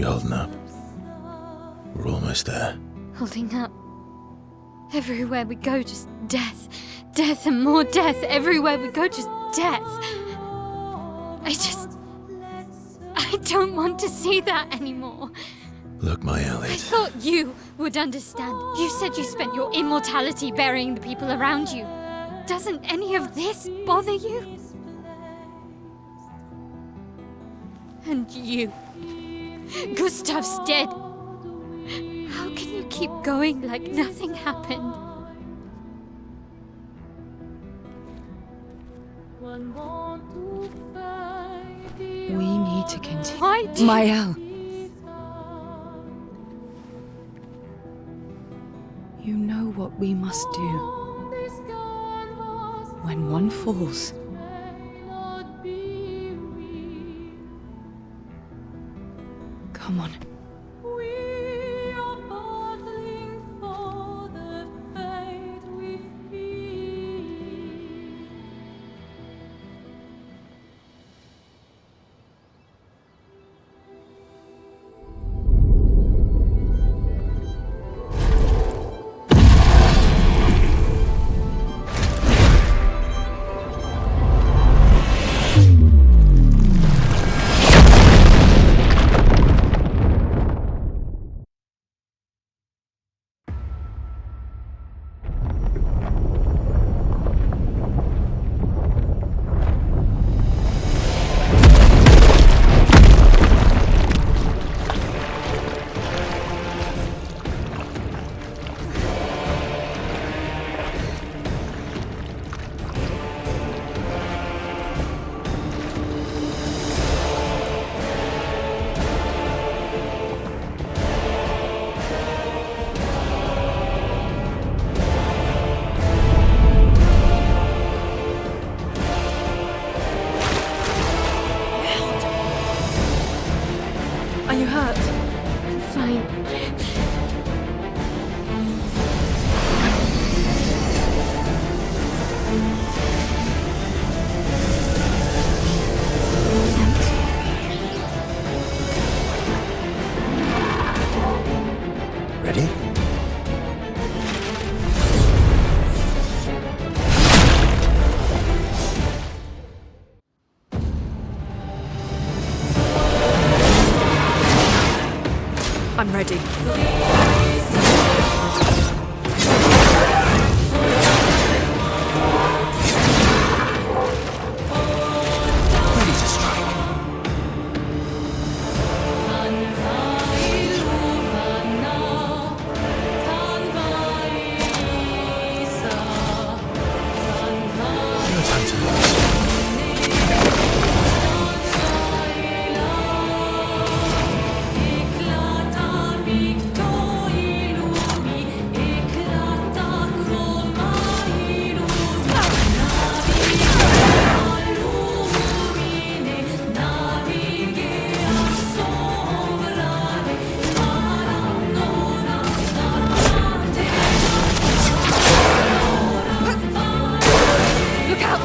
You holding up? We're almost there. Holding up. Everywhere we go, just death. Death and more death. Everywhere we go, just death. I don't want to see that anymore. Look, my I Elliot. thought you would understand. You said you spent your immortality burying the people around you. Doesn't any of this bother you? And you. Gustav's dead. How can you keep going like nothing happened? We need to continue. Why do Mael. You know what we must do. When one falls, come on. Are you hurt? Fine. Ready? I'm ready. Ready to strike. No time to lose. Look out!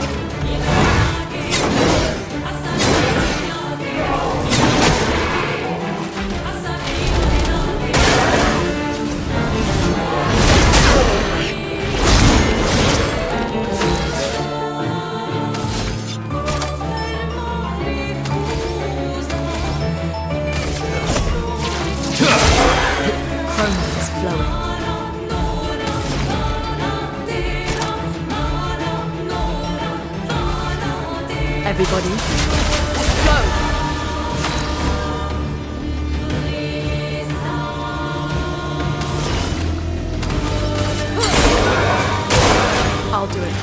Chroma is flowing. Everybody, let's go! I'll do it.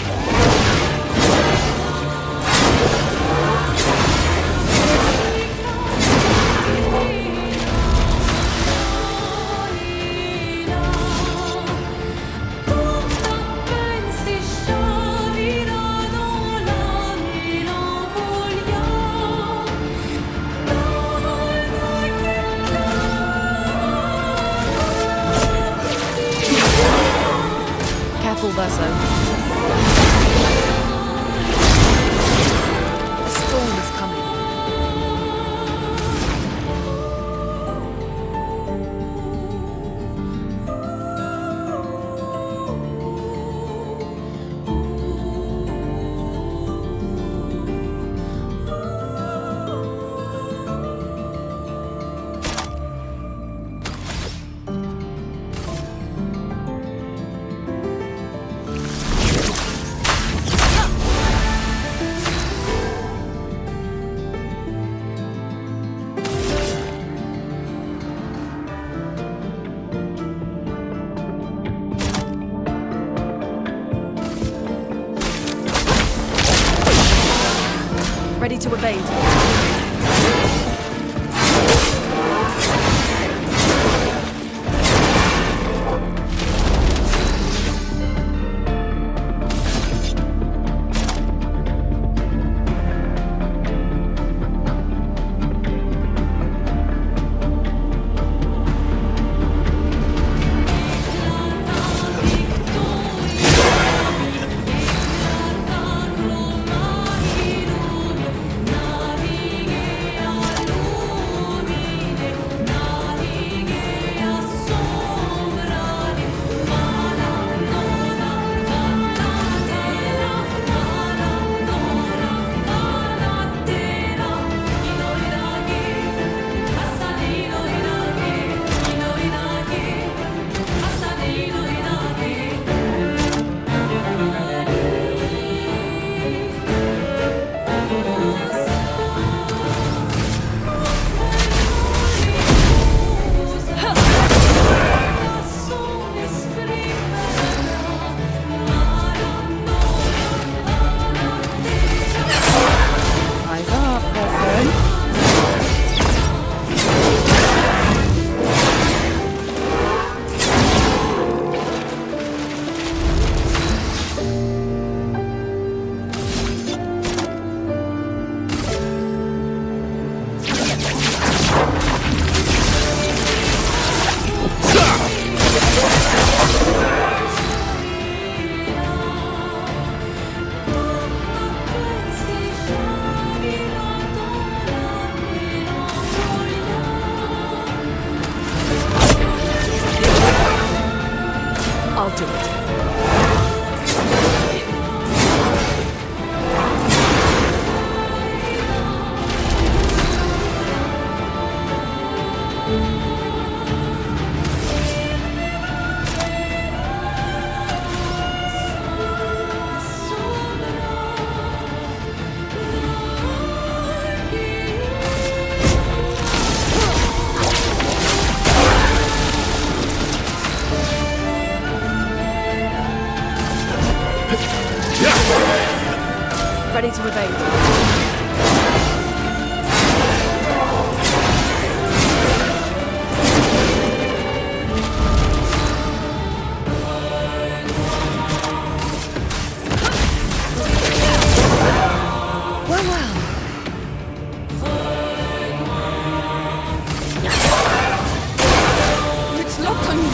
Careful, Verso. A storm is coming. Ready to evade. Eyes up, person. I'll do it. Ready to evade. Well, well. It's locked on you.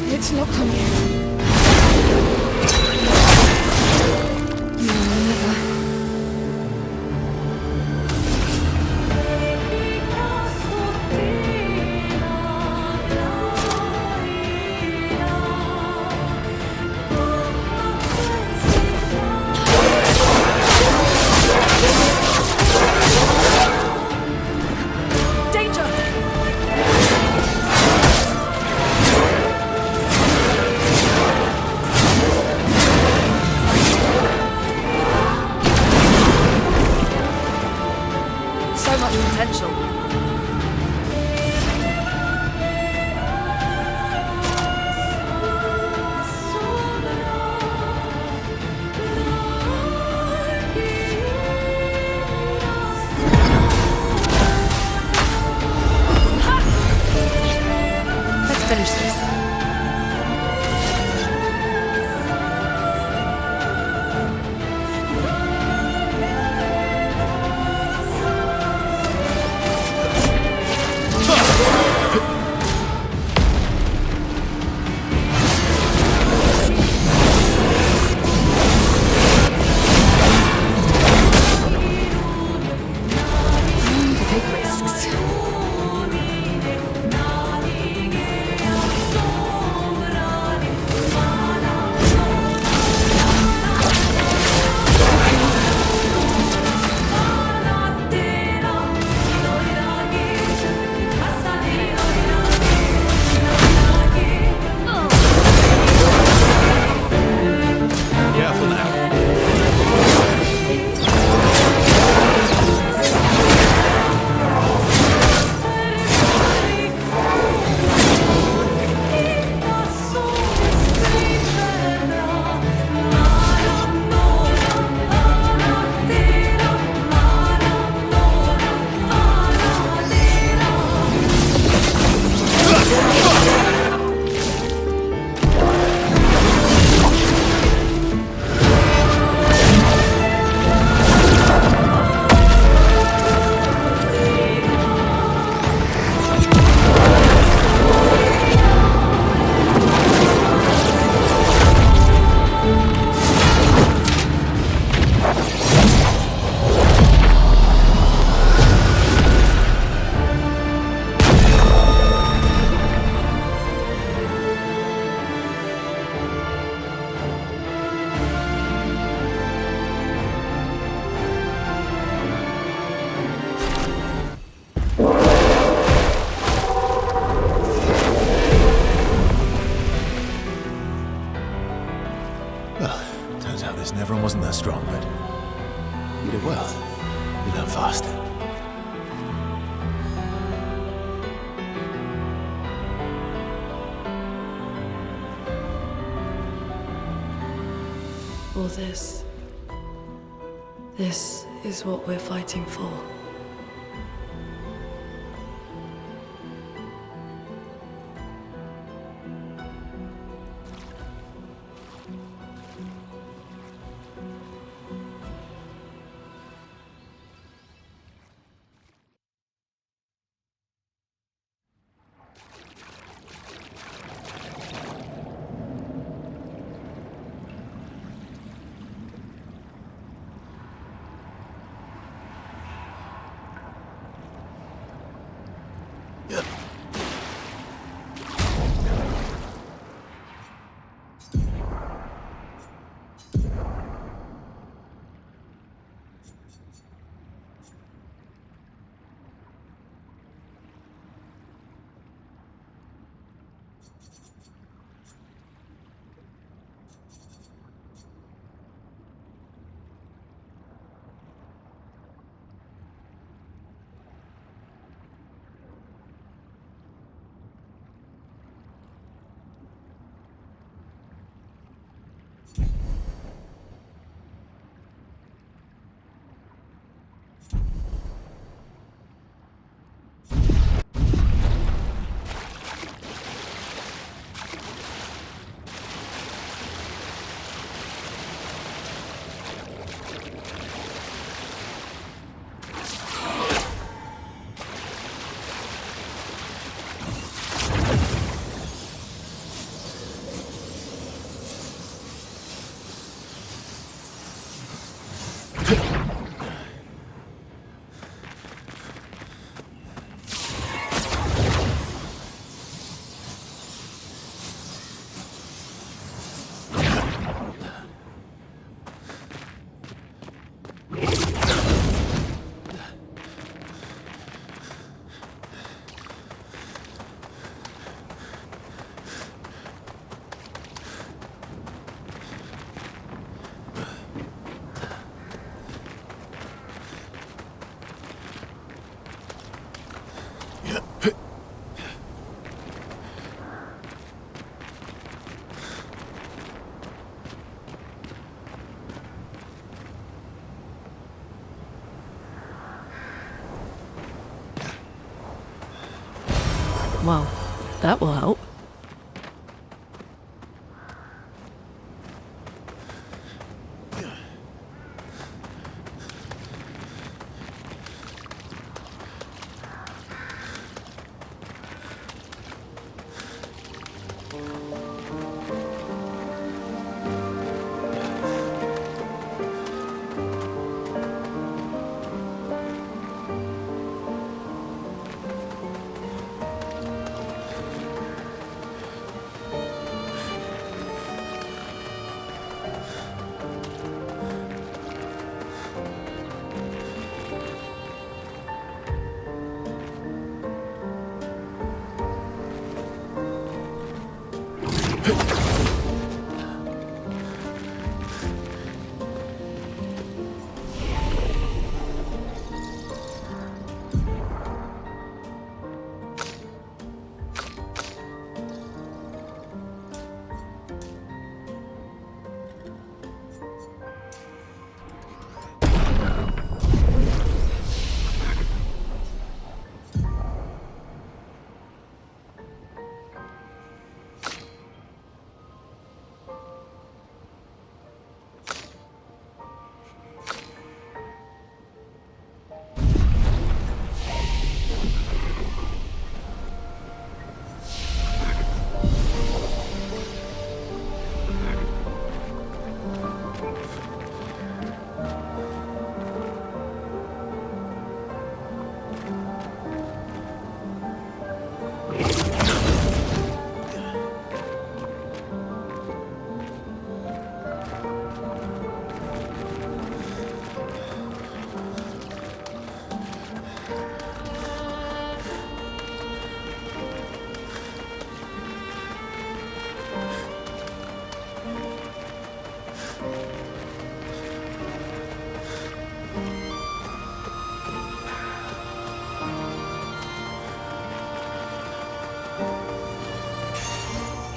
It's locked on you. Danger! So much potential. Let's finish this. Take risks. Careful now. Well, turns out this Neveron wasn't that strong, but you did well. You learn fast. All this. This is what we're fighting for. Well, that will help.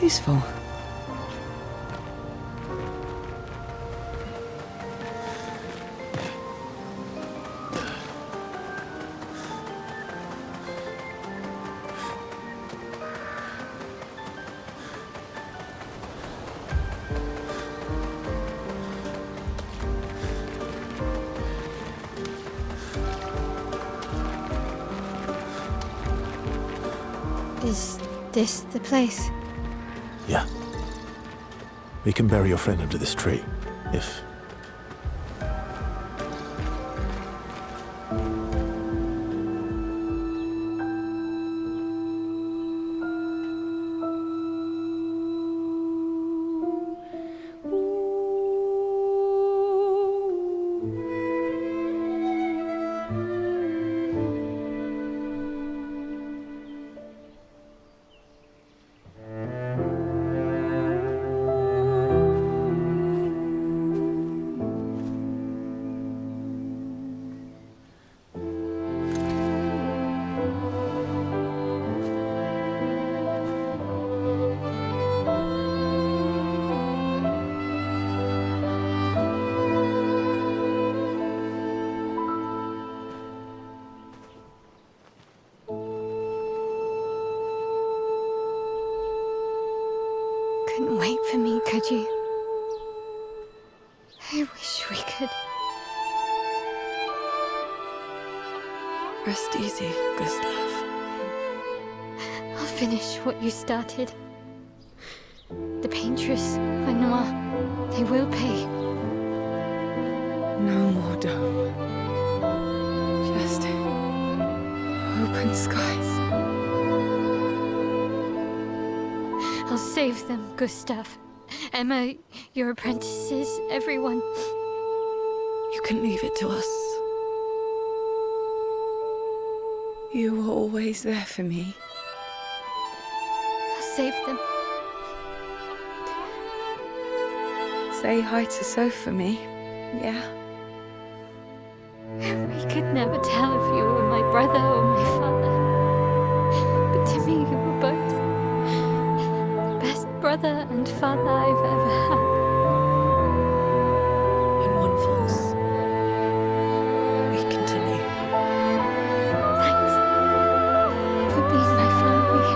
Useful. Is this the place? Yeah. We can bury your friend under this tree, if... Couldn't wait for me, could you? I wish we could. Rest easy, Gustav. I'll finish what you started. The paintress, Renoir, they will pay. No more dome. Just open skies. I'll save them, Gustav. Emma, your apprentices, everyone. You can leave it to us. You were always there for me. I'll save them. Say hi to Soph for me, yeah? We could never tell if you were my brother or my father. But to me, you were both. Best brother and father I've ever had. When one falls, we continue. Thanks for being my family.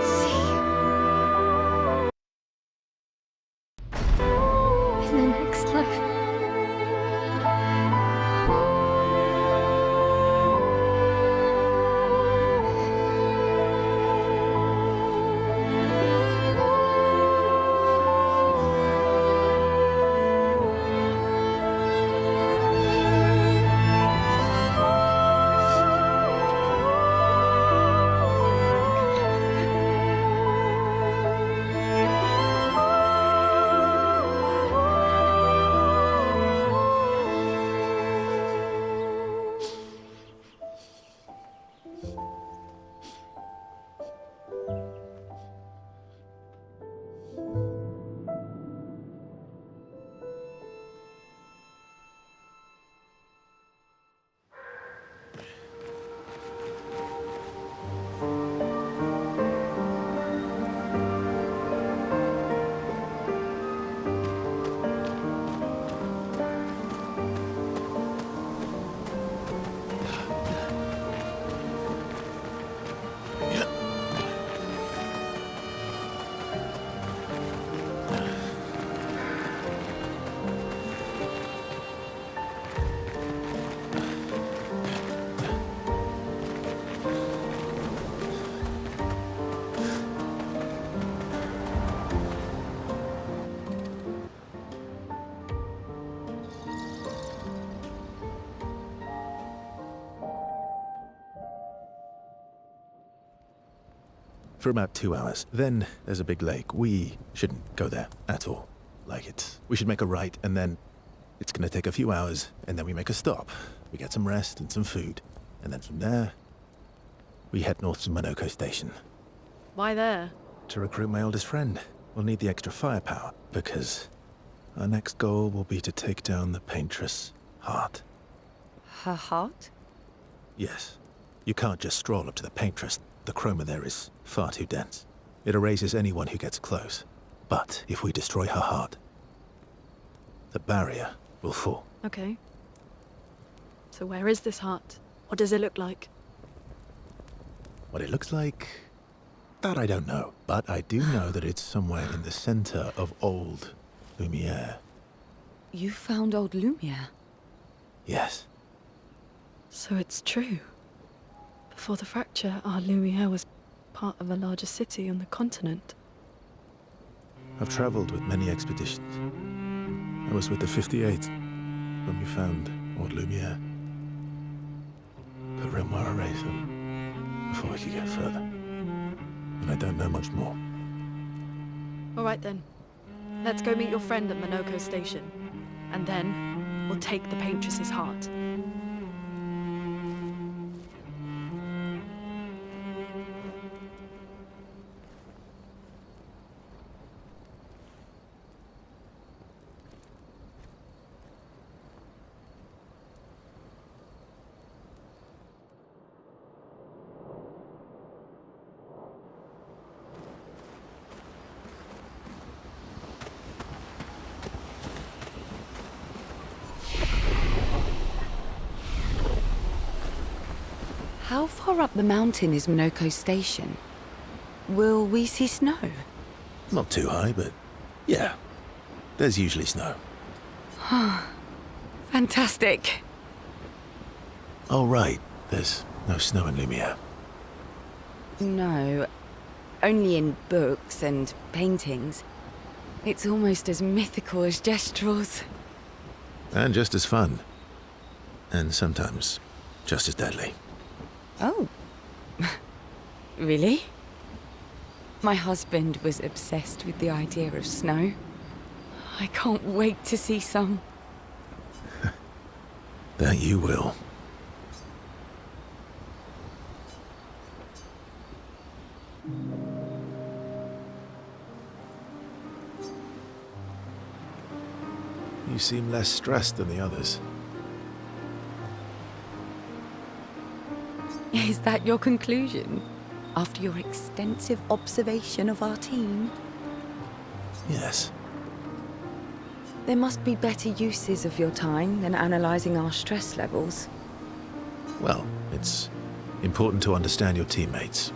See you in the next life. For about 2 hours. Then there's a big lake. We shouldn't go there at all. We should make a right, and then it's gonna take a few hours, and then we make a stop. We get some rest and some food. And then from there, we head north to Monoko Station. Why there? To recruit my oldest friend. We'll need the extra firepower, because our next goal will be to take down the Paintress Heart. Her heart? Yes. You can't just stroll up to the Paintress. The chroma there is far too dense. It erases anyone who gets close. But if we destroy her heart, the barrier will fall. Okay. So where is this heart? What does it look like? What it looks like, that I don't know. But I do know that it's somewhere in the center of old Lumiere. You found old Lumiere? Yes. So it's true. Before the fracture, our Lumiere was part of a larger city on the continent. I've traveled with many expeditions. I was with the 58th when we found old Lumiere. But Renoir erased them before we could get further. And I don't know much more. All right then. Let's go meet your friend at Monoko Station. And then we'll take the Paintress's heart. How far up the mountain is Monoko Station? Will we see snow? Not too high, but yeah. There's usually snow. Fantastic. Oh, right. There's no snow in Lumiere. No. only in books and paintings. It's almost as mythical as Gestrels. And just as fun. And sometimes just as deadly. Oh. Really? My husband was obsessed with the idea of snow. I can't wait to see some. That you will. You seem less stressed than the others. Is that your conclusion? After your extensive observation of our team? Yes. There must be better uses of your time than analysing our stress levels. Well, it's important to understand your teammates.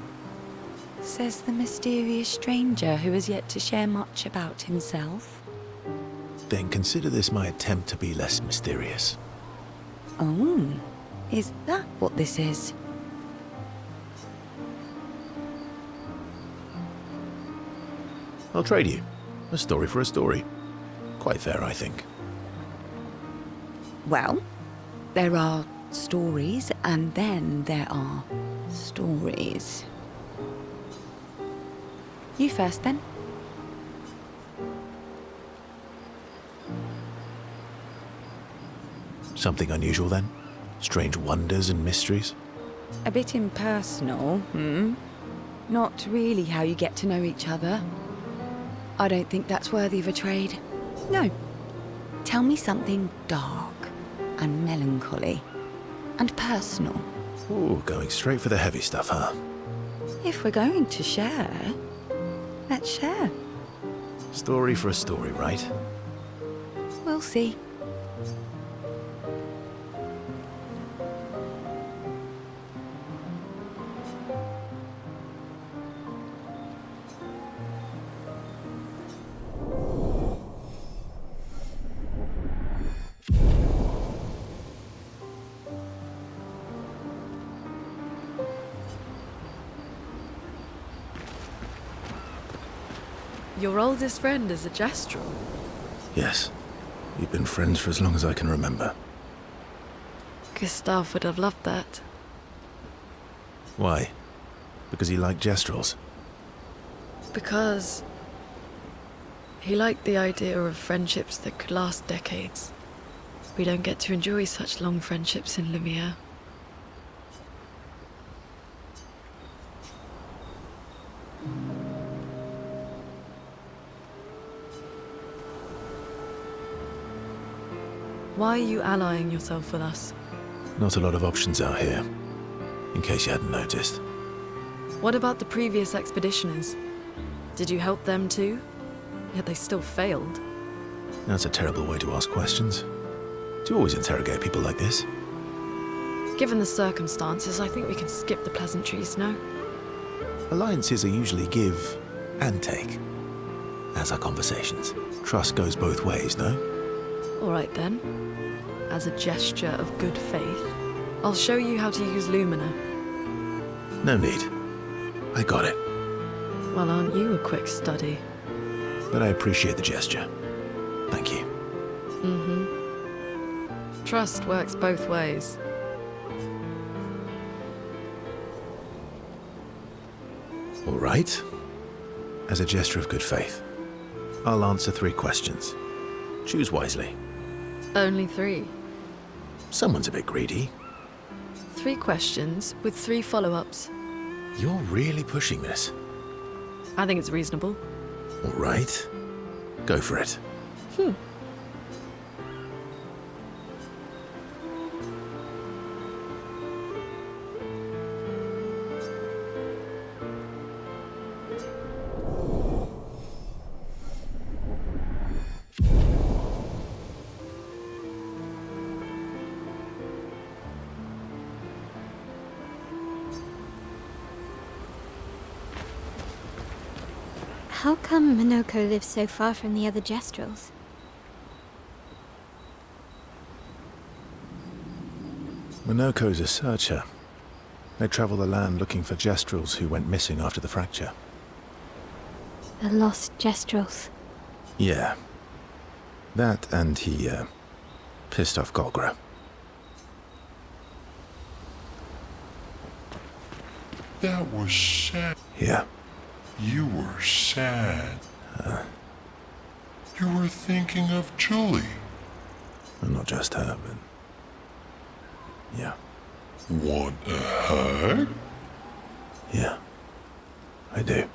Says the mysterious stranger who has yet to share much about himself. Then consider this my attempt to be less mysterious. Oh, is that what this is? I'll trade you. A story for a story. Quite fair, I think. Well, there are stories and then there are stories. You first then. Something unusual then? Strange wonders and mysteries? A bit impersonal, hmm? Not really how you get to know each other. I don't think that's worthy of a trade. No. Tell me something dark and melancholy and personal. Ooh, going straight for the heavy stuff, huh? If we're going to share, let's share. Story for a story, right? We'll see. Your oldest friend is a Gestral. Yes. We've been friends for as long as I can remember. Gustav would have loved that. Why? Because he liked Gestrels? Because he liked the idea of friendships that could last decades. We don't get to enjoy such long friendships in Lumiere. Why are you allying yourself with us? Not a lot of options out here, in case you hadn't noticed. What about the previous expeditioners? Did you help them too? Yet they still failed. That's a terrible way to ask questions. Do you always interrogate people like this? Given the circumstances, I think we can skip the pleasantries, no? Alliances are usually give and take, as are conversations. Trust goes both ways, no? All right then. As a gesture of good faith, I'll show you how to use Lumina. No need. I got it. Well, aren't you a quick study? But I appreciate the gesture. Thank you. Trust works both ways. All right. As a gesture of good faith, I'll answer 3 questions. Choose wisely. Only 3. Someone's a bit greedy. 3 questions with 3 follow-ups. You're really pushing this. I think it's reasonable. All right. Go for it. How come Minoko lives so far from the other Gestrels? Minoko's a searcher. They travel the land looking for Gestrels who went missing after the fracture. The lost Gestrels. Yeah. That and he, pissed off Golgra. That was sad. Yeah. You were sad. You were thinking of Julie. Well, not just her, but... Yeah. Want a hug? Yeah. I do.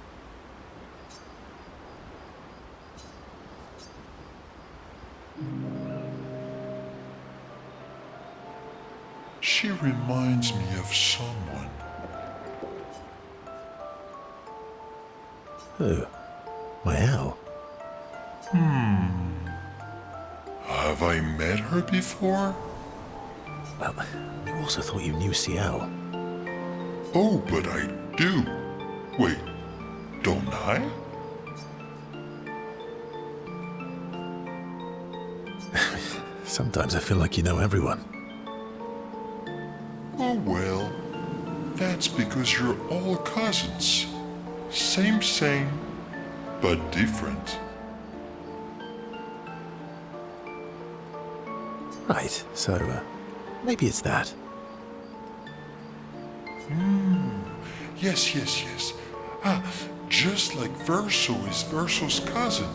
She reminds me of someone. Who? My Al? Have I met her before? Well, I also thought you knew Ciel. Oh, but I do. Wait, don't I? Sometimes I feel like you know everyone. Oh, well, that's because you're all cousins. Same, but different. Right, so, maybe it's that. Yes. Ah, just like Verso is Verso's cousin.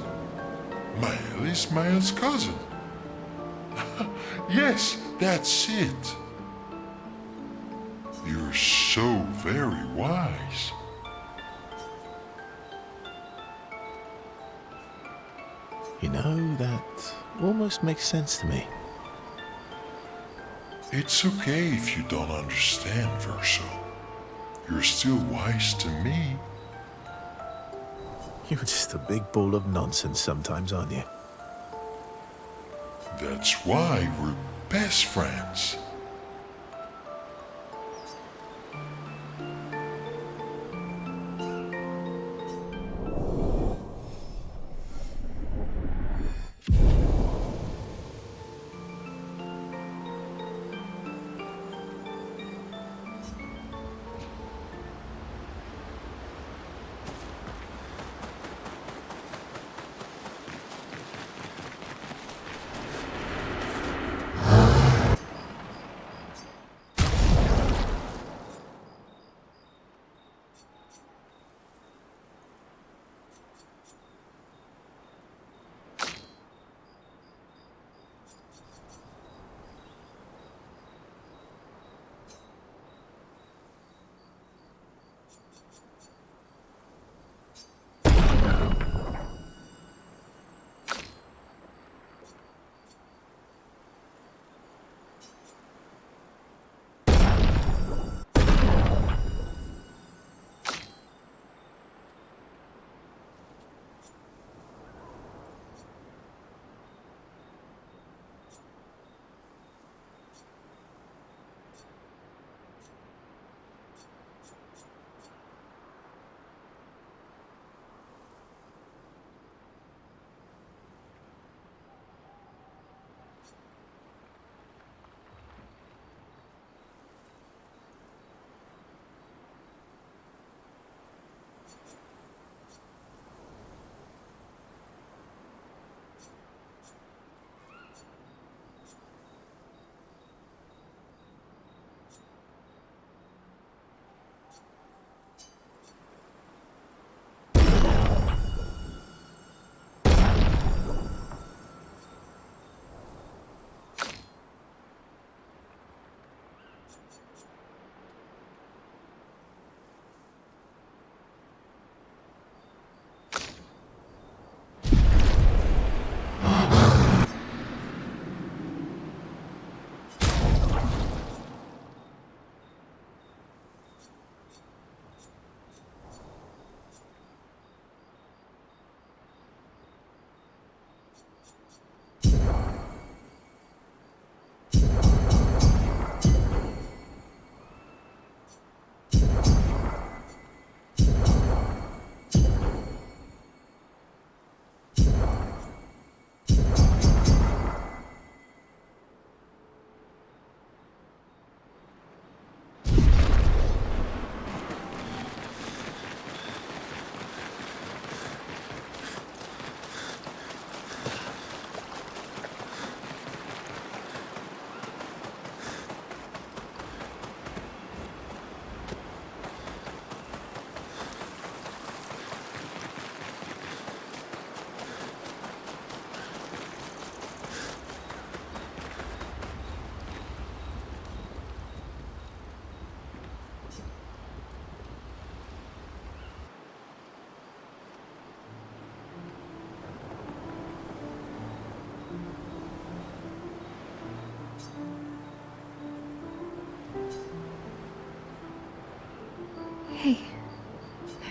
Mael is Mael's cousin. Yes, that's it. You're so very wise. You know, that almost makes sense to me. It's okay if you don't understand, Verso. You're still wise to me. You're just a big ball of nonsense sometimes, aren't you? That's why we're best friends.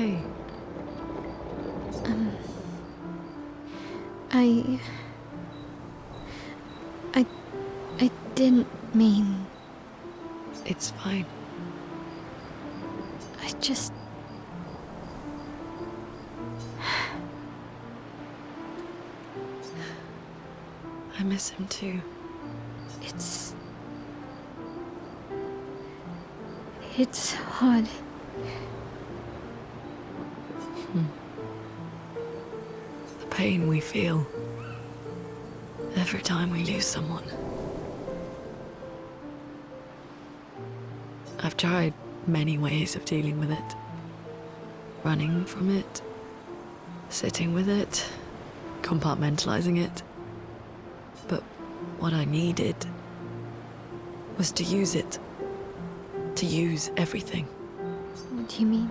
okay? I didn't mean. It's fine. I just. I miss him too. It's hard. The pain we feel every time we lose someone. I've tried many ways of dealing with it. Running from it, sitting with it, compartmentalizing it. But what I needed was to use it. To use everything. What do you mean?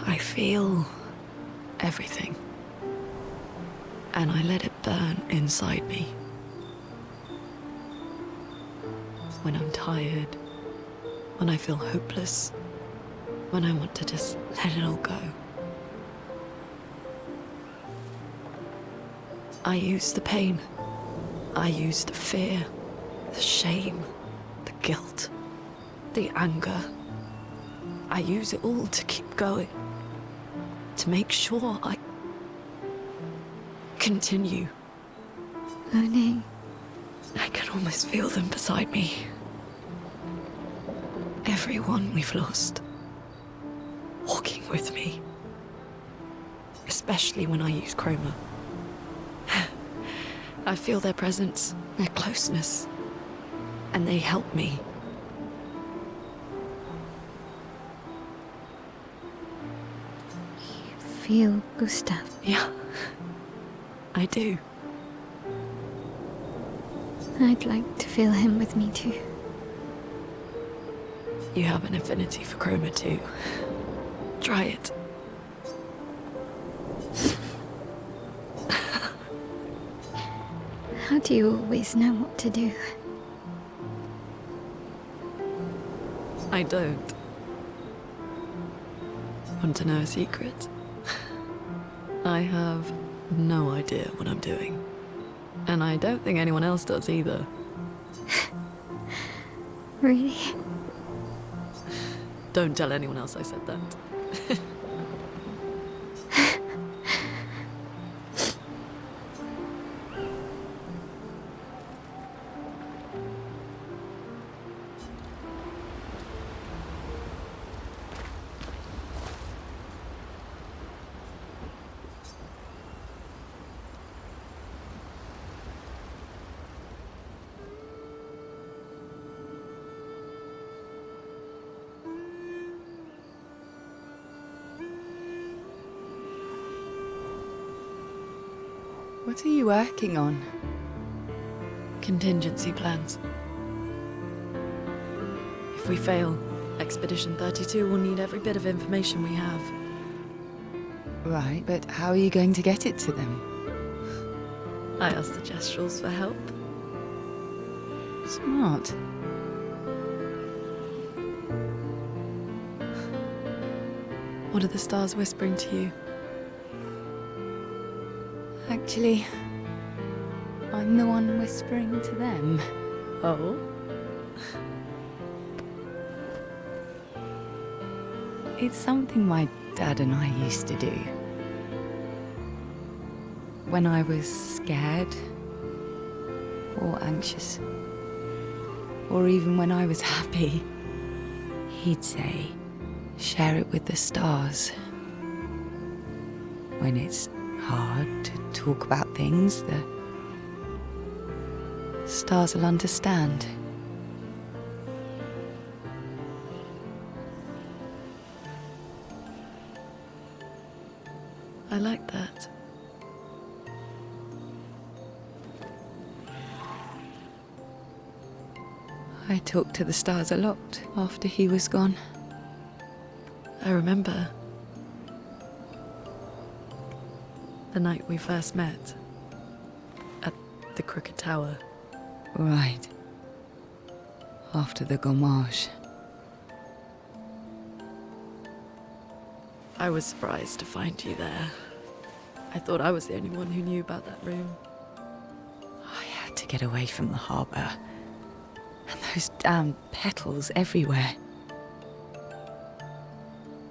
I feel everything. And I let it burn inside me. When I'm tired, when I feel hopeless, when I want to just let it all go. I use the pain. I use the fear, the shame, the guilt, the anger. I use it all to keep going. To make sure I continue. Monet. I can almost feel them beside me. Everyone we've lost. Walking with me. Especially when I use Chroma. I feel their presence, their closeness, and they help me. You feel Gustav? Yeah, I do. I'd like to feel him with me too. You have an affinity for Chroma too. Try it. How do you always know what to do? I don't. Want to know a secret? I have no idea what I'm doing. And I don't think anyone else does either. Really? Don't tell anyone else I said that. What are you working on? Contingency plans. If we fail, Expedition 32 will need every bit of information we have. Right, but how are you going to get it to them? I asked the Gestrals for help. Smart. What are the stars whispering to you? Actually, I'm the one whispering to them. Oh? It's something my dad and I used to do. When I was scared, or anxious, or even when I was happy, he'd say, share it with the stars. When it's hard to talk about things, the stars will understand. I like that. I talked to the stars a lot after he was gone. I remember the night we first met. the Crooked Tower. Right. After the Gommage. I was surprised to find you there. I thought I was the only one who knew about that room. I had to get away from the harbour. And those damn petals everywhere.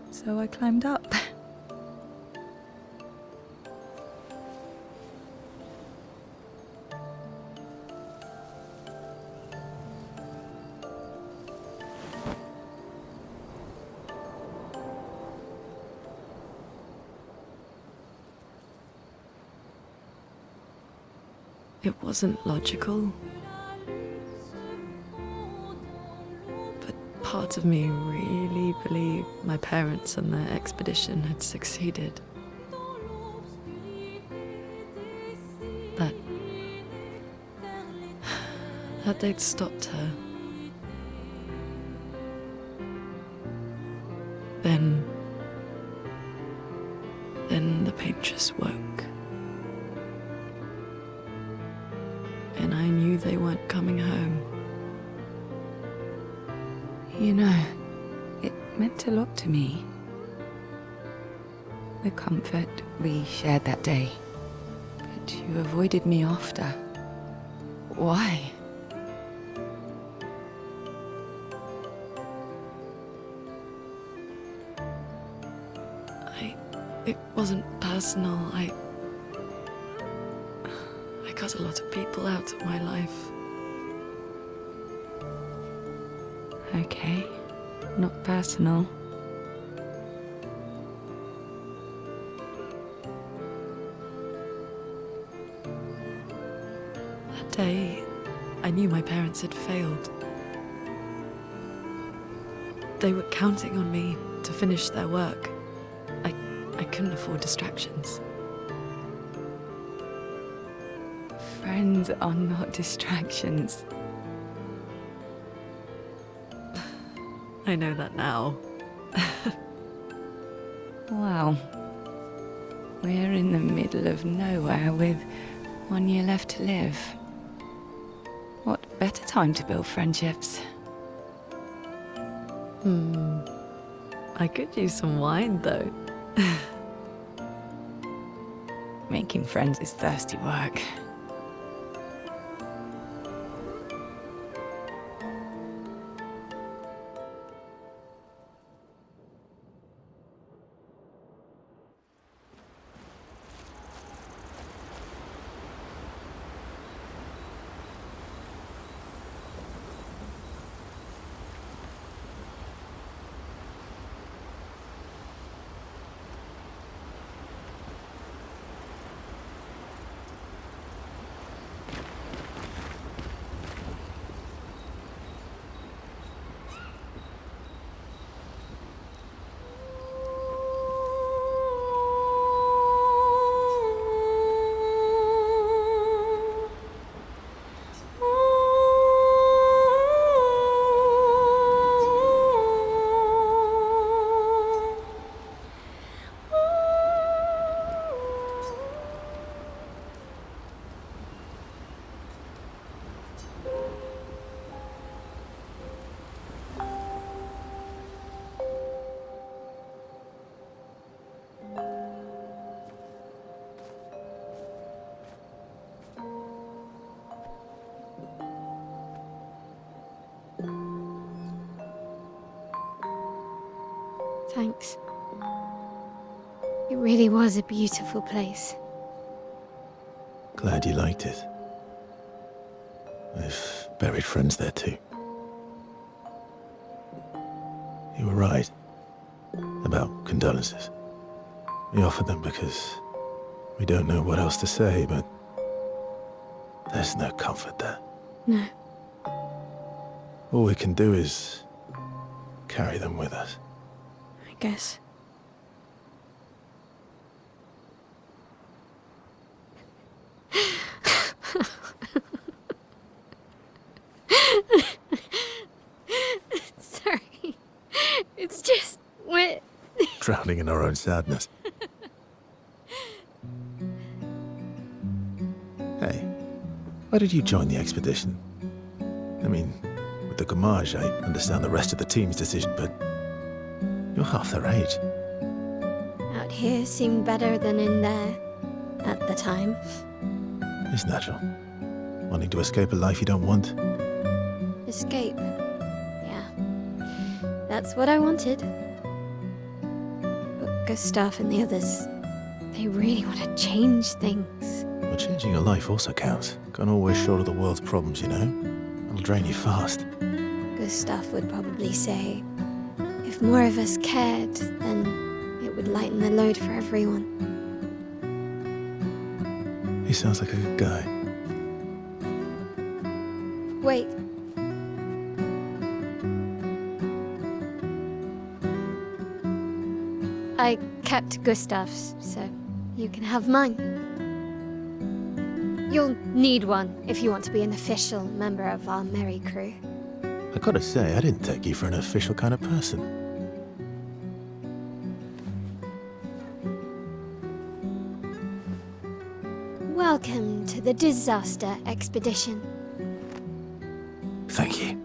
So I climbed up. It wasn't logical. But part of me really believed my parents and their expedition had succeeded. That they'd stopped her. Then the Paintress woke. And I knew they weren't coming home. You know, it meant a lot to me. The comfort we shared that day. But you avoided me after. Why? It wasn't personal. I cut a lot of people out of my life. Okay, not personal. That day, I knew my parents had failed. They were counting on me to finish their work. I couldn't afford distractions. Friends are not distractions. I know that now. Wow. We're in the middle of nowhere with 1 year left to live. What better time to build friendships? I could use some wine, though. Making friends is thirsty work. Thanks. It really was a beautiful place. Glad you liked it. I've buried friends there too. You were right about condolences. We offered them because we don't know what else to say, but there's no comfort there. No. All we can do is carry them with us. I guess. Sorry. It's just we're Drowning in our own sadness. Hey, Why did you join the expedition? I mean, with the Gamage, I understand the rest of the team's decision, but you're half their age. Out here seemed better than in there at the time. It's natural. Wanting to escape a life you don't want. Escape. Yeah. That's what I wanted. But Gustav and the others, they really want to change things. Well, changing your life also counts. Can't always shoulder the world's problems, you know? It'll drain you fast. Gustav would probably say, if more of us cared, then it would lighten the load for everyone. He sounds like a good guy. Wait. I kept Gustav's, so you can have mine. You'll need one if you want to be an official member of our merry crew. I gotta say, I didn't take you for an official kind of person. Welcome to the disaster expedition. Thank you.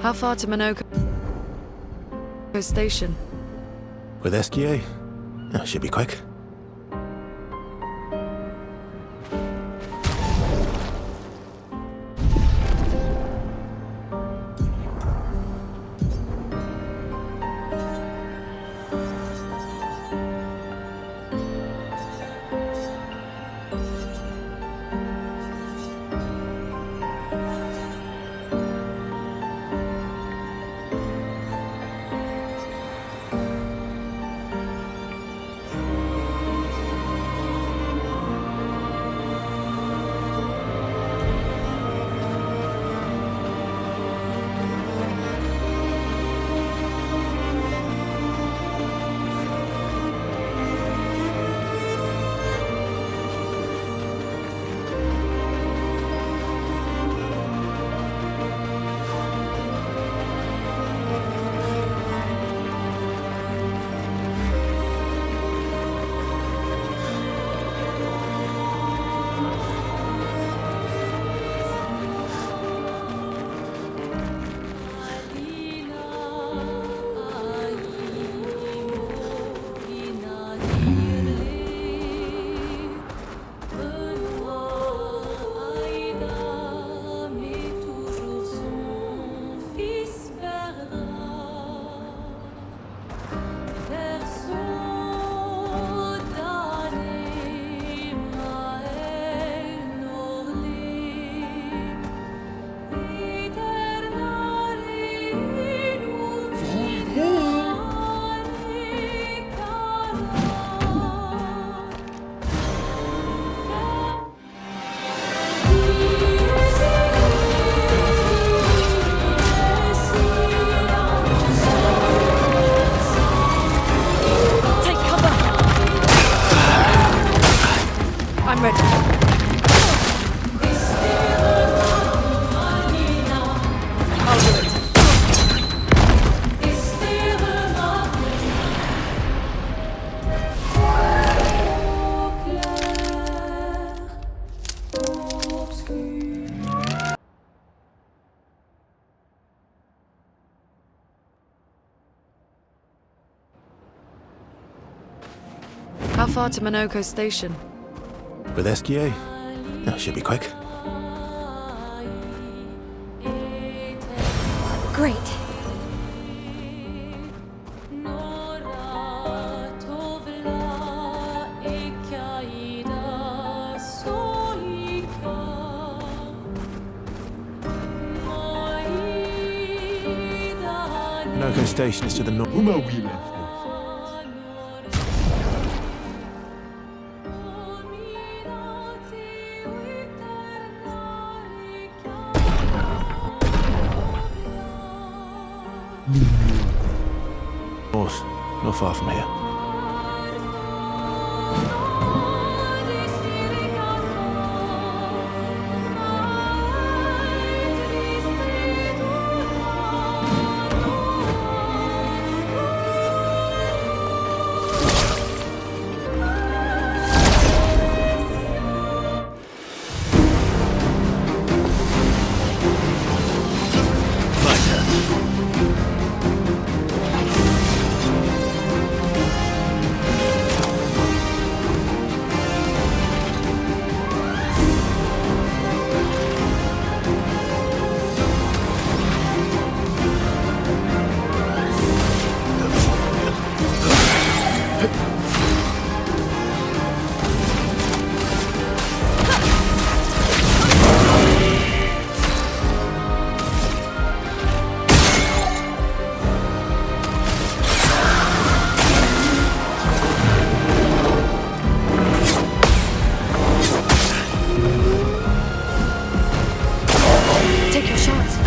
How far to Minoko Station? With SGA? Oh, should be quick. I'm ready. I'll do it. How far to Minoko Station? With SGA? Oh, should be quick. Great. Minoko Station is to the north. Uma we left How far from here? Take your shots.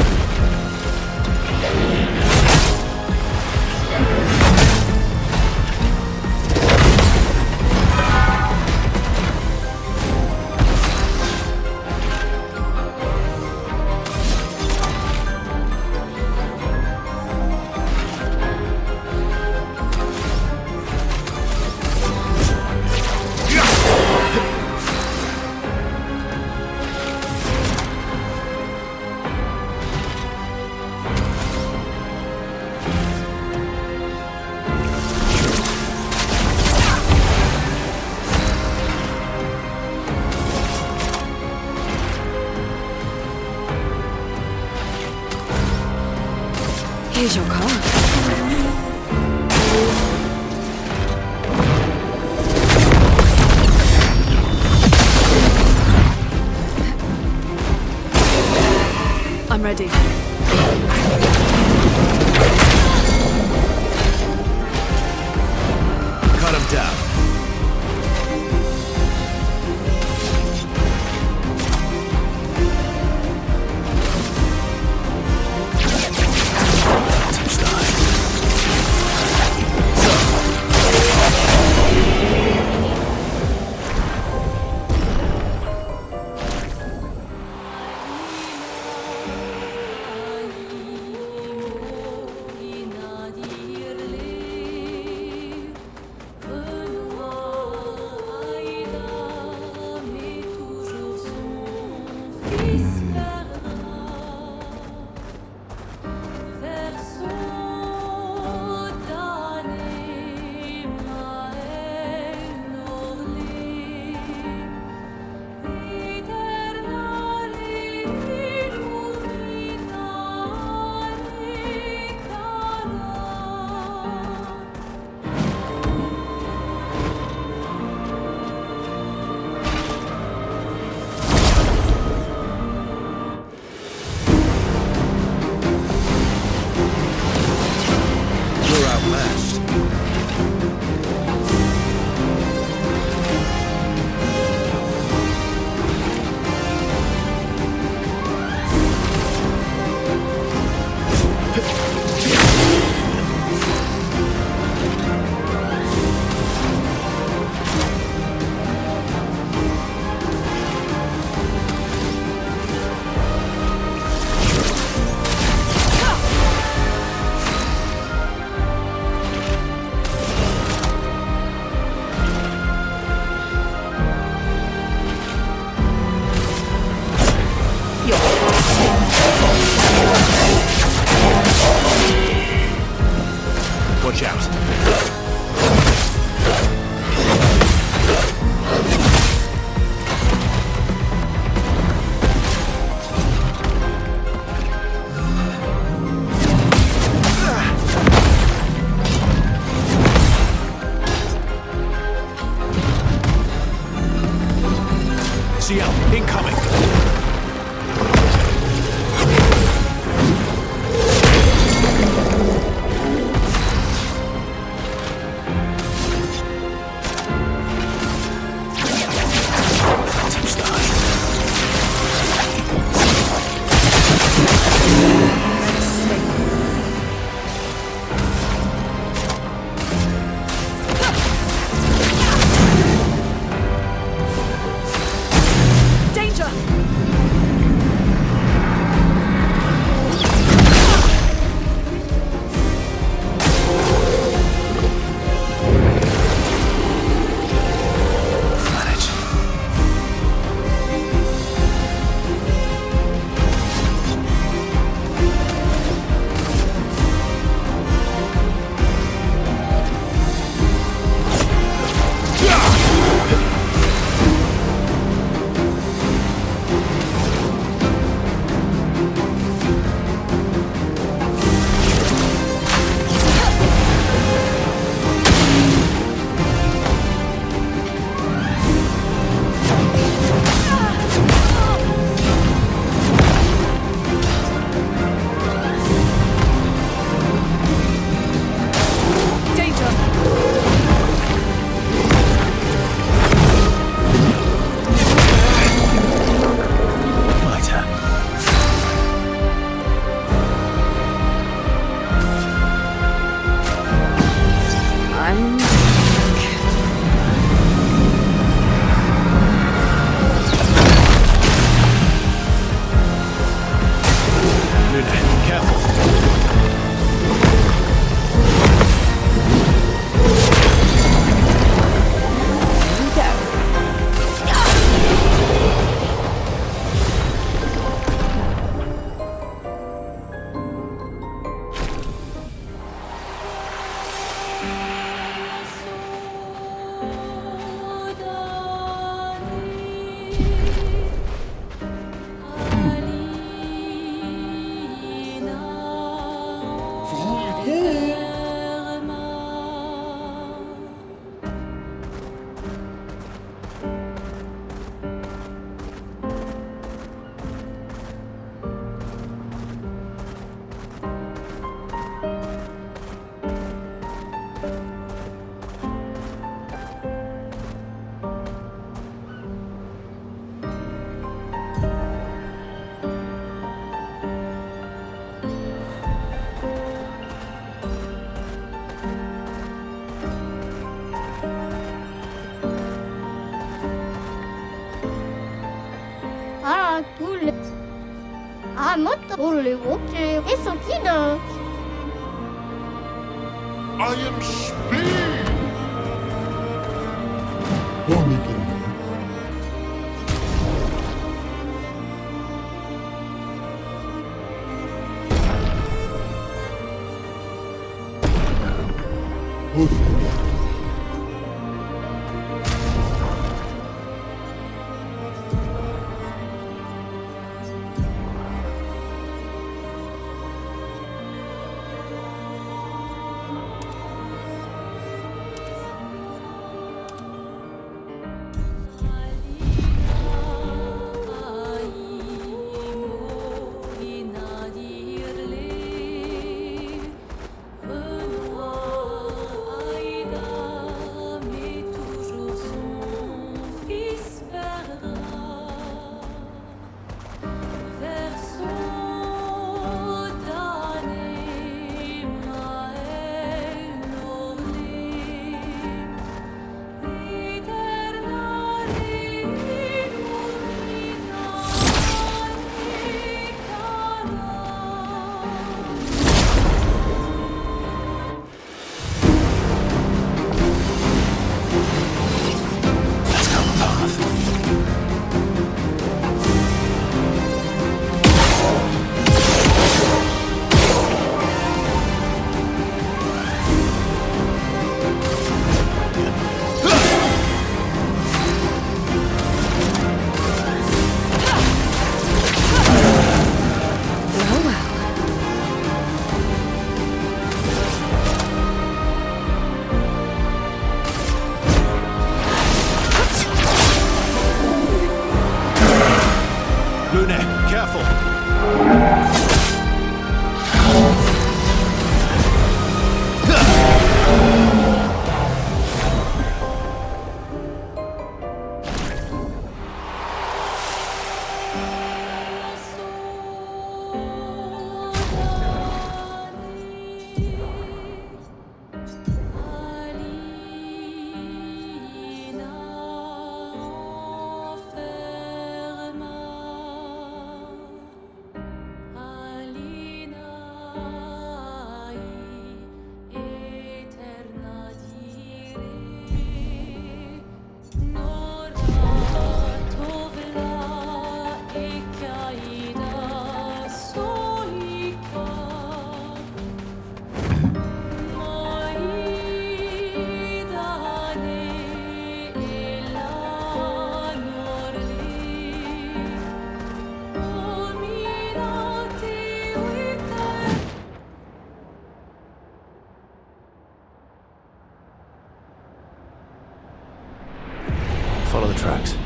Here's your car. I'm ready. Cut him down. Watch out. CL, incoming. はもっと俺を連れて好きだ。 I am Speed! Lune, careful! Follow the tracks.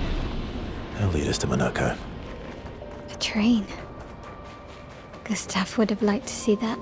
They'll lead us to Monaco. A train. Gustav would have liked to see that.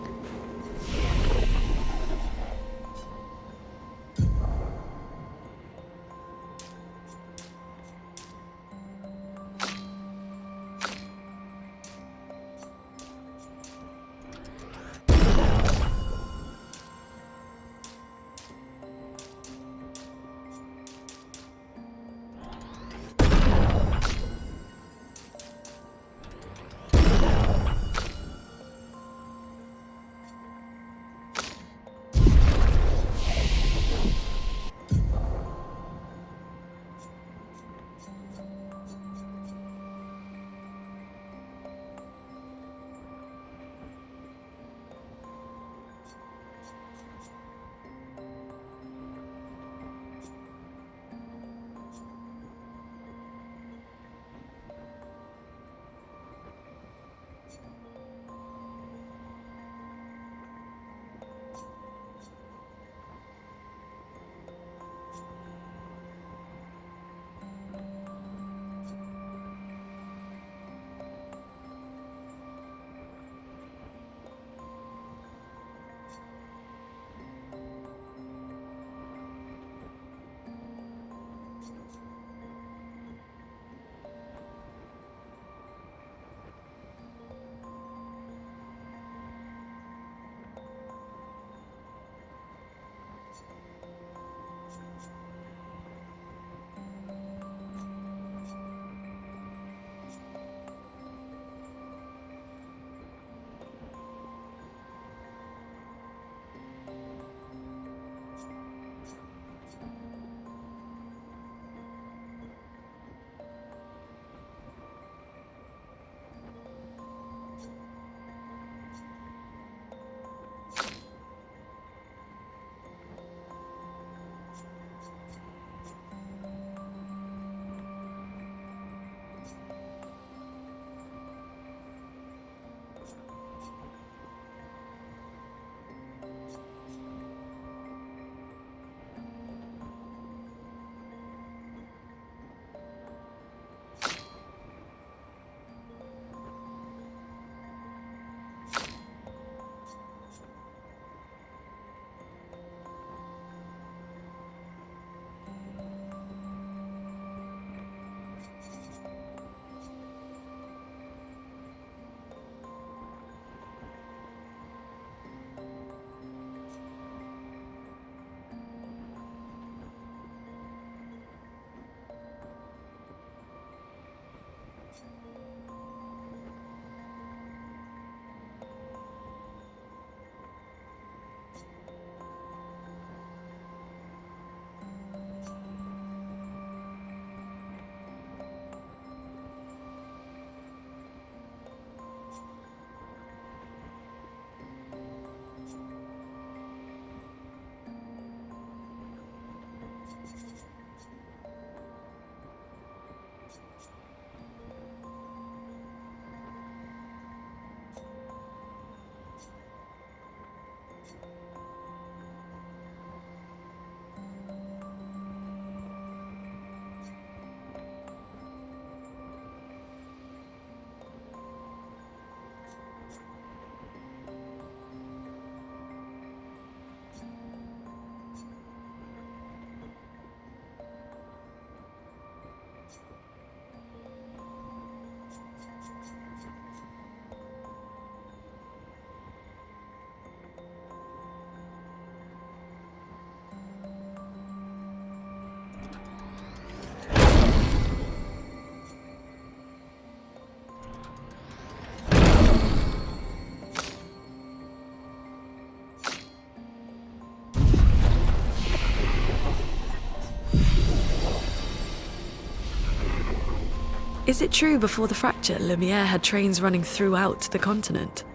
Is it true before the fracture, Lumiere had trains running throughout the continent?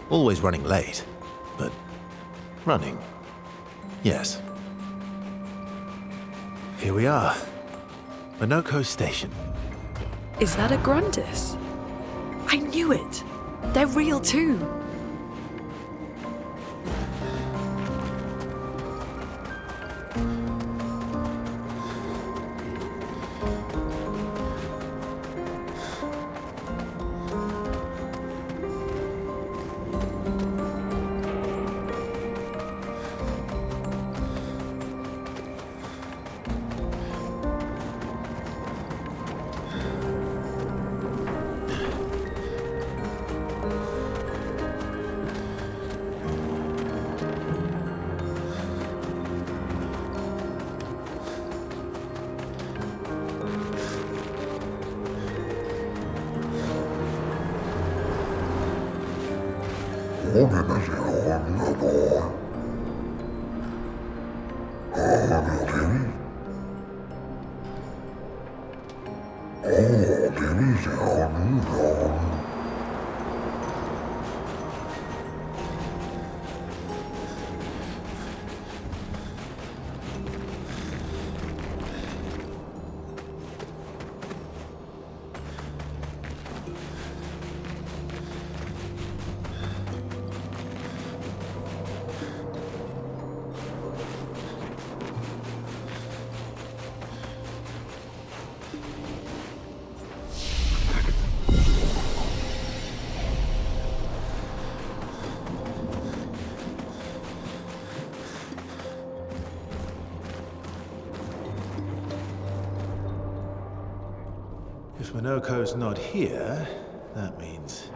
Always running late, but running. Yes. Here we are. Minoko Station. Is that a Grundis? I knew it! They're real too! If Minoko's not here, that means...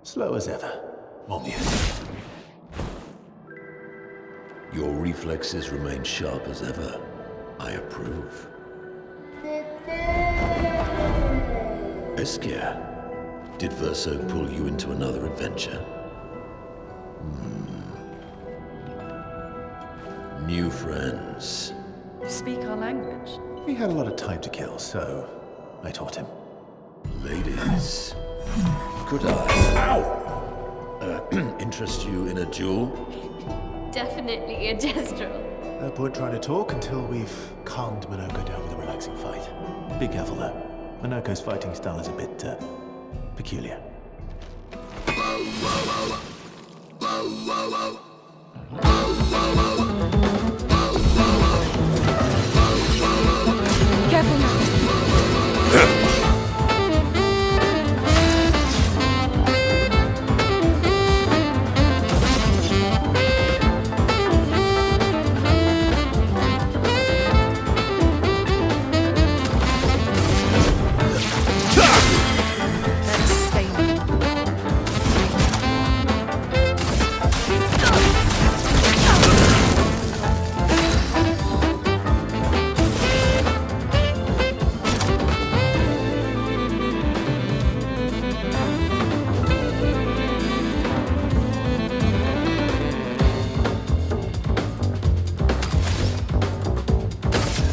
slow as ever. Mon Dieu. Your reflexes remain sharp as ever. I approve. Esquire, did Verso pull you into another adventure? New friends. Speak our language. He had a lot of time to kill, so I taught him. Ladies, could I interest you in a duel? Definitely a gestural. No point trying to talk until we've calmed Minoko down with a relaxing fight. Be careful though. Minoko's fighting style is a bit, peculiar. Careful now.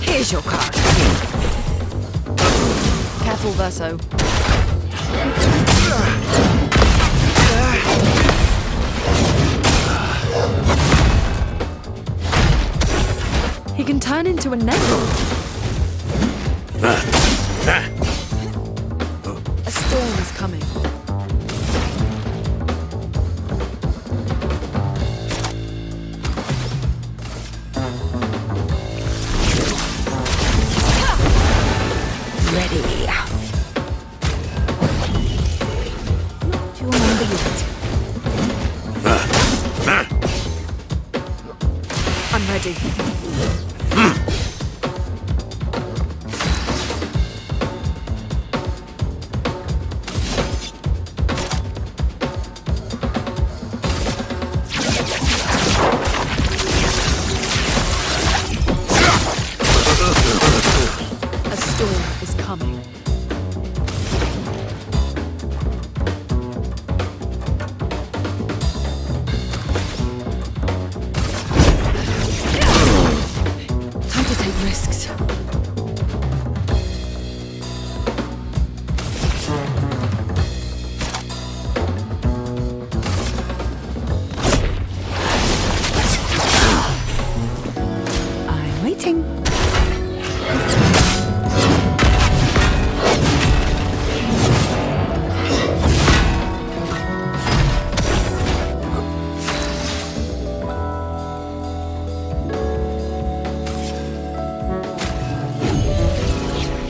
Here's your card. Careful, Verso. He can turn into a nettle. A coming. Ready. Not your number yet. I'm ready. A storm is coming. Time to take risks. I'm waiting.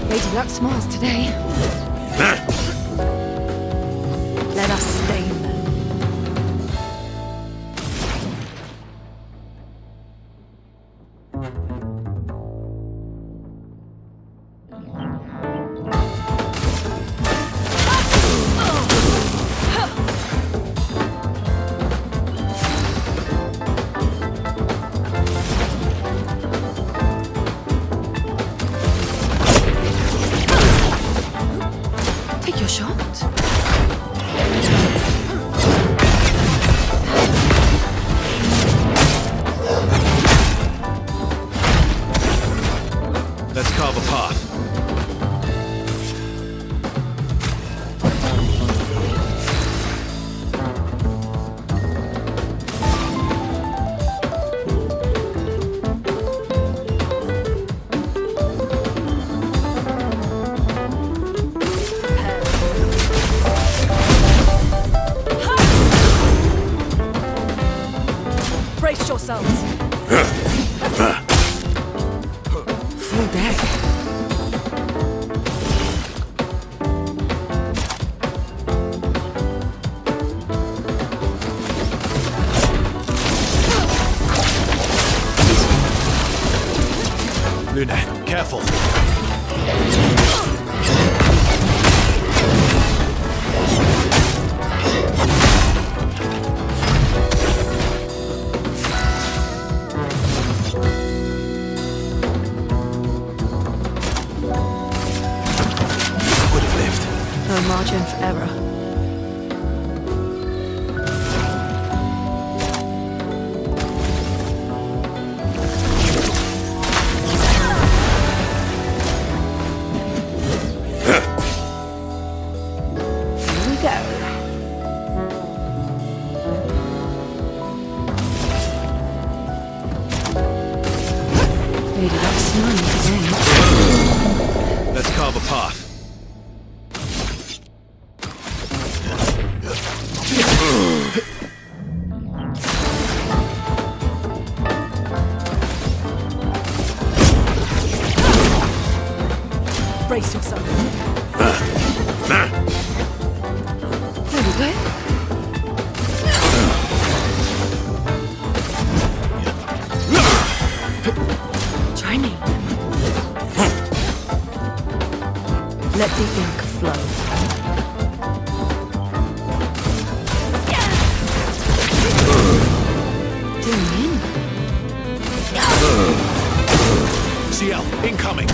Lady Luck smiles today. Let us stain them. Take your shot. Let's carve a path. Brace yourselves. Full deck. Luna, careful. Would have lived. No margin for error. Here we go. Lady Luck smiling today. Let's carve a path. Brace yourself. Here we go. Try me. Let the ink flow. Doing in. CL, incoming.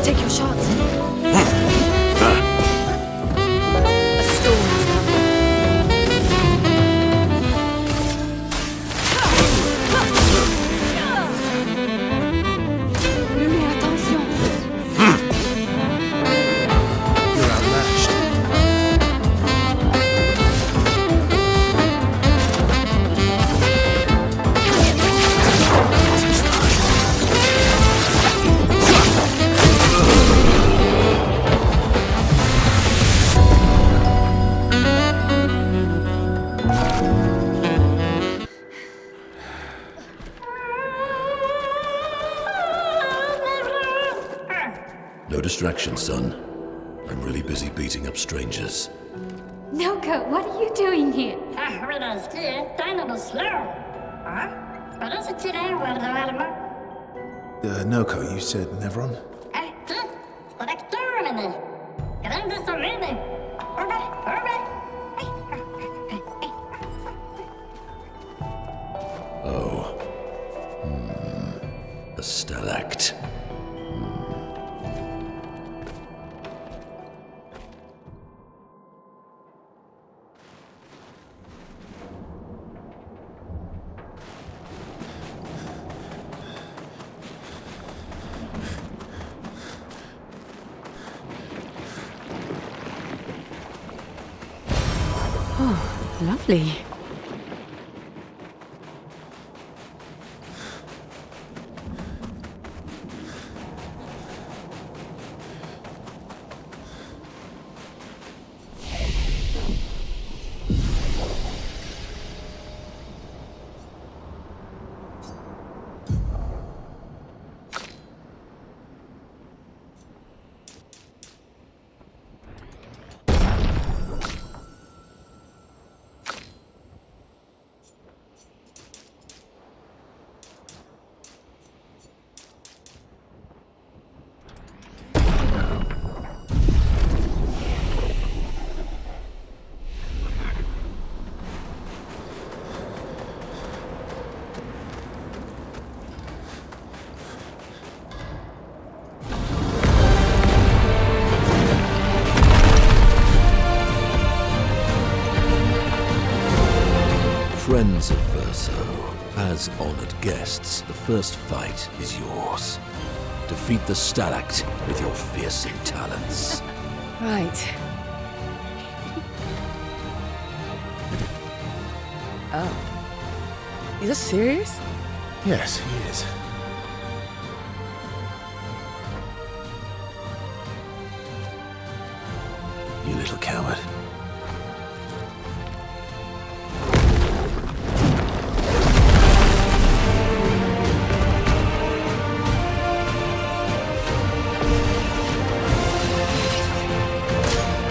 Take your shots. A storm is coming. Lumi, attention. You're outmatched. No distraction, son. I'm really busy beating up strangers. Noko, what are you doing here? Noko, you said Nevron? Oh. A stalact. Lovely. Friends of Verso, as honored guests, the first fight is yours. Defeat the Stalact with your fearsome talents. Right. Oh. Is this serious? Yes, he is. You little coward.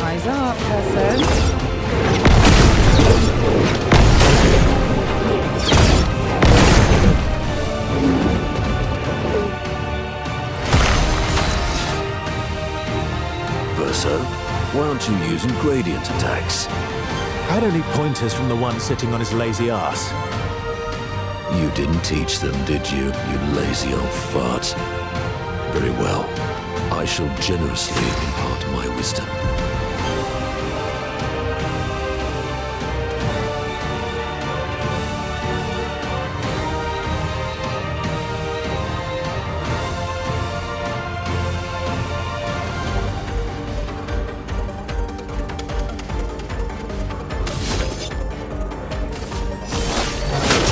Eyes up, person. Verso, why aren't you using gradient attacks? I don't need pointers from the one sitting on his lazy ass. You didn't teach them, did you, you lazy old fart? Very well. I shall generously impart my wisdom.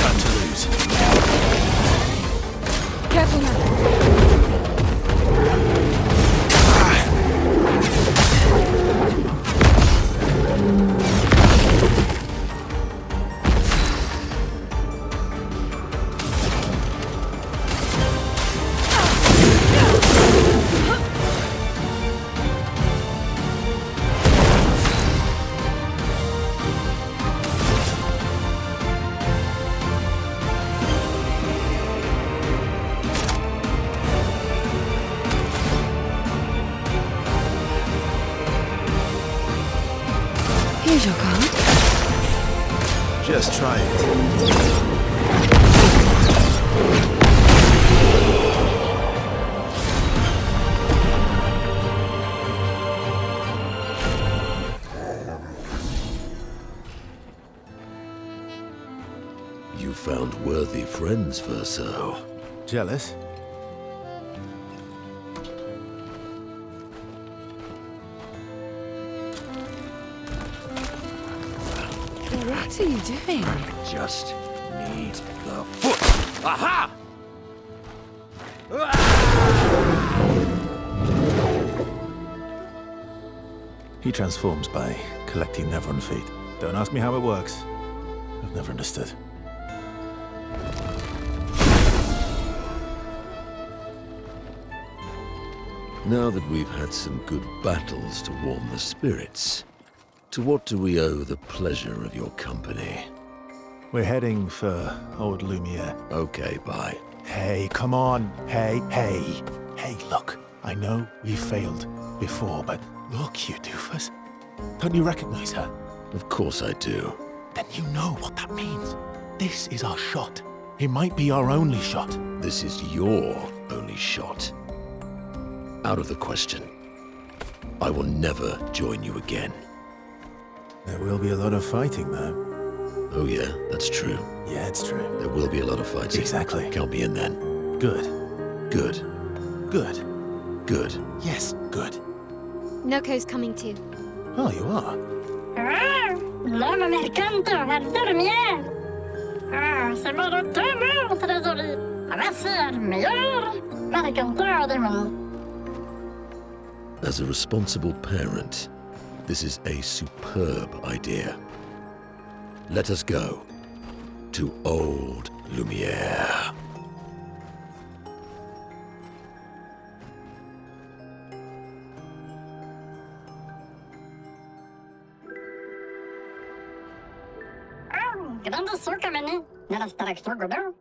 Time to lose. Careful now. Here's your card. Just try it. You found worthy friends, Verso. Jealous? What are you doing? Just need the foot. Aha! He transforms by collecting Nevron feet. Don't ask me how it works. I've never understood. Now that we've had some good battles to warm the spirits, to what do we owe the pleasure of your company? We're heading for Old Lumiere. Okay, bye. Hey, come on. Hey. Hey, look. I know we failed before, but look, you doofus. Don't you recognize her? Of course I do. Then you know what that means. This is our shot. It might be our only shot. This is your only shot. Out of the question. I will never join you again. There will be a lot of fighting, though. Oh yeah, that's true. Yeah, it's true. There will be a lot of fighting. Exactly. Count me in then. Good. Good. Good. Good. Yes, good. Noko's coming too. Oh, you are? Non, mais comme tu vas dormir. C'est bara 2 minuter till Zori. Vad ser mer? Men kan ta det med. As a responsible parent, this is a superb idea. Let us go to Old Lumiere. Grande suca, menino. Nella straccia godo.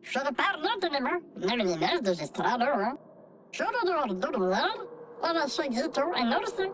Should have parled to him. Never in the registrado. Should have done that. Or I should get to and notice it.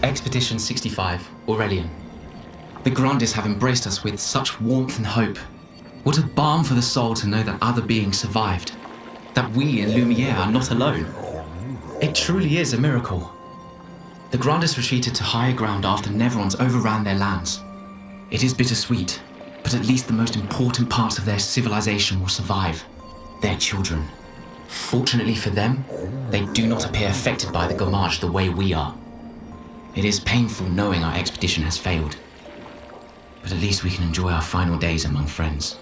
Expedition 65, Aurelian. The Grandes have embraced us with such warmth and hope. What a balm for the soul to know that other beings survived. That we in Lumiere are not alone. It truly is a miracle. The Grandes retreated to higher ground after Neverons overran their lands. It is bittersweet, but at least the most important parts of their civilization will survive. Their children. Fortunately for them, they do not appear affected by the Gamage the way we are. It is painful knowing our expedition has failed, but at least we can enjoy our final days among friends.